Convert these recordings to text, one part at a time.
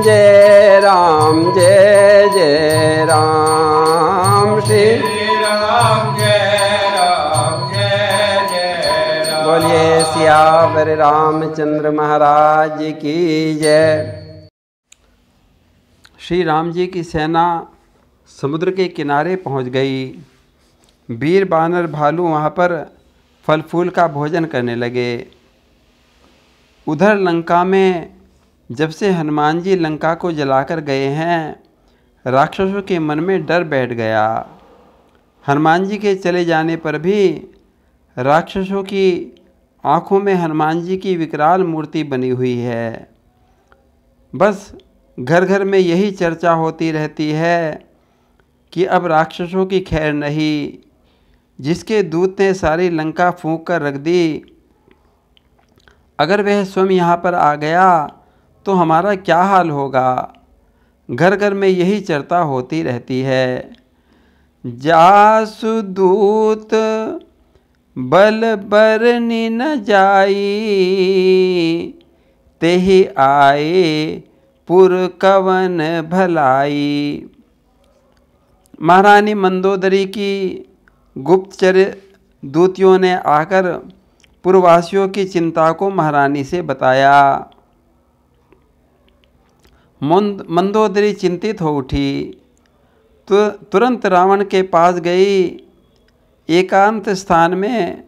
जय राम, जय जय राम। श्री राम जय राम, जय जय राम। बोलिए सियावर रामचंद्र महाराज की जय। श्री राम जी की सेना समुद्र के किनारे पहुंच गई। वीर बानर भालू वहां पर फल फूल का भोजन करने लगे। उधर लंका में जब से हनुमान जी लंका को जलाकर गए हैं, राक्षसों के मन में डर बैठ गया। हनुमान जी के चले जाने पर भी राक्षसों की आँखों में हनुमान जी की विकराल मूर्ति बनी हुई है। बस घर घर में यही चर्चा होती रहती है कि अब राक्षसों की खैर नहीं। जिसके दूत ने सारी लंका फूंक कर रख दी, अगर वह स्वयं यहाँ पर आ गया तो हमारा क्या हाल होगा। घर घर में यही चर्चा होती रहती है। जासु दूत बल बरनि न जाई, तेहि आए पुर कवन भलाई। महारानी मंदोदरी की गुप्तचर दूतियों ने आकर पुरवासियों की चिंता को महारानी से बताया। मंदोदरी चिंतित हो उठी, तो तुरंत रावण के पास गई। एकांत स्थान में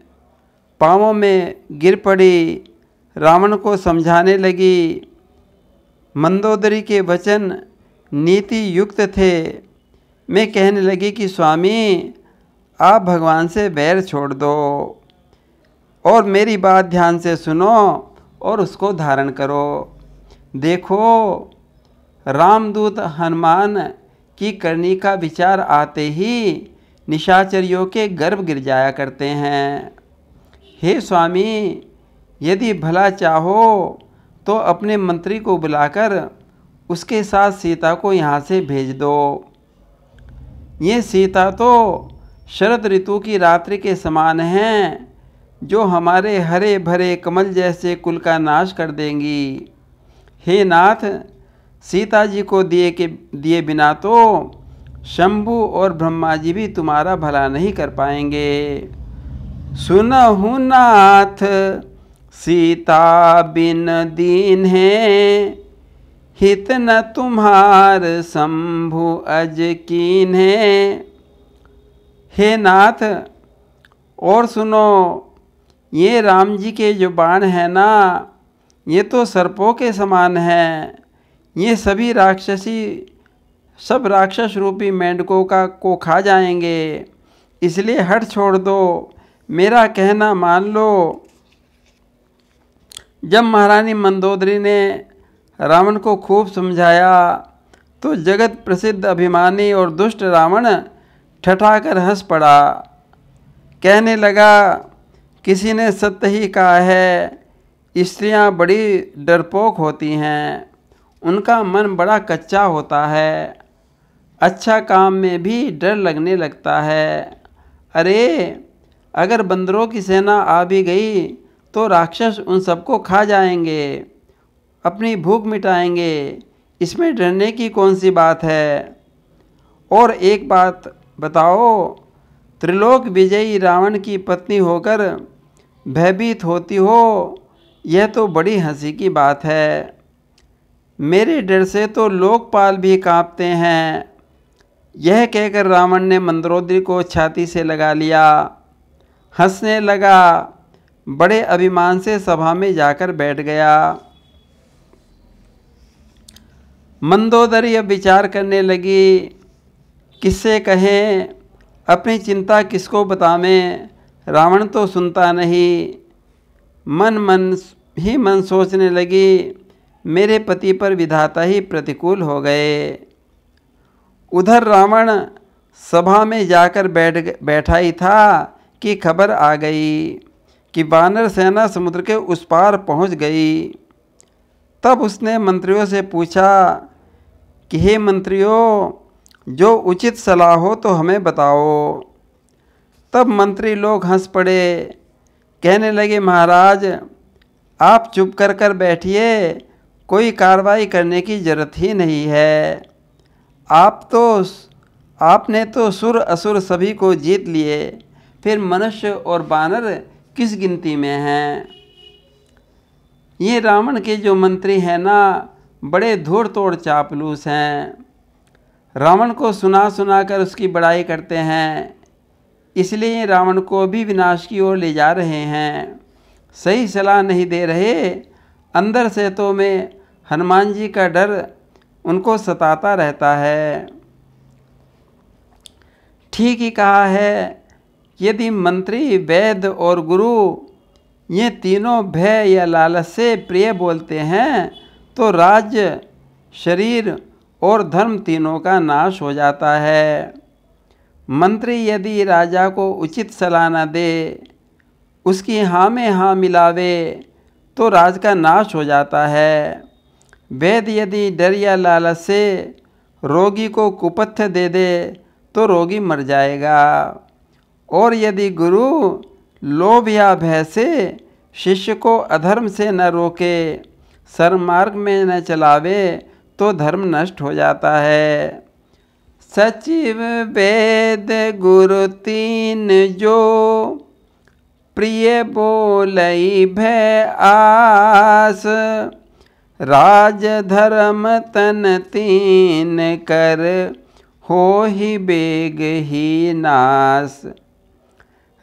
पांवों में गिर पड़ी, रावण को समझाने लगी। मंदोदरी के वचन नीति युक्त थे। मैं कहने लगी कि स्वामी, आप भगवान से बैर छोड़ दो और मेरी बात ध्यान से सुनो और उसको धारण करो। देखो, रामदूत हनुमान की करनी का विचार आते ही निशाचरियों के गर्भ गिर जाया करते हैं। हे स्वामी, यदि भला चाहो तो अपने मंत्री को बुलाकर उसके साथ सीता को यहाँ से भेज दो। ये सीता तो शरद ऋतु की रात्रि के समान हैं, जो हमारे हरे भरे कमल जैसे कुल का नाश कर देंगी। हे नाथ, सीता जी को दिए बिना तो शंभु और ब्रह्मा जी भी तुम्हारा भला नहीं कर पाएंगे। सुनहु नाथ, सीता बिन दीन है, हित न तुम्हार शंभु अज कीन है। हे नाथ, और सुनो, ये राम जी के जो बाण हैं ना, ये तो सर्पों के समान हैं। ये सब राक्षस रूपी मेंढकों को खा जाएंगे। इसलिए हट छोड़ दो, मेरा कहना मान लो। जब महारानी मंदोदरी ने रावण को खूब समझाया तो जगत प्रसिद्ध अभिमानी और दुष्ट रावण ठठाकर हंस पड़ा। कहने लगा, किसी ने सत्य ही कहा है, स्त्रियां बड़ी डरपोक होती हैं, उनका मन बड़ा कच्चा होता है, अच्छा काम में भी डर लगने लगता है। अरे, अगर बंदरों की सेना आ भी गई तो राक्षस उन सबको खा जाएंगे, अपनी भूख मिटाएंगे, इसमें डरने की कौन सी बात है। और एक बात बताओ, त्रिलोक विजयी रावण की पत्नी होकर भयभीत होती हो, यह तो बड़ी हंसी की बात है। मेरे डर से तो लोकपाल भी कांपते हैं। यह कहकर रावण ने मंदोदरी को छाती से लगा लिया, हंसने लगा, बड़े अभिमान से सभा में जाकर बैठ गया। मंदोदरी अब विचार करने लगी, किससे कहें, अपनी चिंता किसको बतावें। रावण तो सुनता नहीं। मन सोचने लगी, मेरे पति पर विधाता ही प्रतिकूल हो गए। उधर रावण सभा में जाकर बैठा ही था कि खबर आ गई कि वानर सेना समुद्र के उस पार पहुंच गई। तब उसने मंत्रियों से पूछा कि हे मंत्रियों, जो उचित सलाह हो तो हमें बताओ। तब मंत्री लोग हंस पड़े, कहने लगे, महाराज आप चुप कर बैठिए, कोई कार्रवाई करने की जरूरत ही नहीं है। आपने तो सुर असुर सभी को जीत लिए, फिर मनुष्य और बानर किस गिनती में हैं। ये रावण के जो मंत्री हैं ना, बड़े धूर्त तोड़ चापलूस हैं। रावण को सुना सुना कर उसकी बड़ाई करते हैं, इसलिए रावण को भी विनाश की ओर ले जा रहे हैं। सही सलाह नहीं दे रहे। अंदर से तो मैं हनुमान जी का डर उनको सताता रहता है। ठीक ही कहा है, यदि मंत्री, वैद्य और गुरु ये तीनों भय या लालच से प्रिय बोलते हैं तो राज्य, शरीर और धर्म तीनों का नाश हो जाता है। मंत्री यदि राजा को उचित सलाह न दे, उसकी हाँ में हाँ मिलावे तो राज का नाश हो जाता है। वैद्य यदि डर या लालच से रोगी को कुपथ्य दे दे तो रोगी मर जाएगा। और यदि गुरु लोभ या भय से शिष्य को अधर्म से न रोके, सन्मार्ग में न चलावे तो धर्म नष्ट हो जाता है। सचिव वेद गुरु तीन जो, प्रिय बोलई भय आस। राज धर्म तन तीन कर, हो ही बेग ही नाश।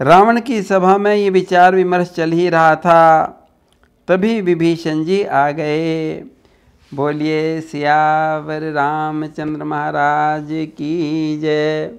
रावण की सभा में ये विचार विमर्श चल ही रहा था, तभी विभीषण जी आ गए। बोलिए सियावर रामचंद्र महाराज की जय।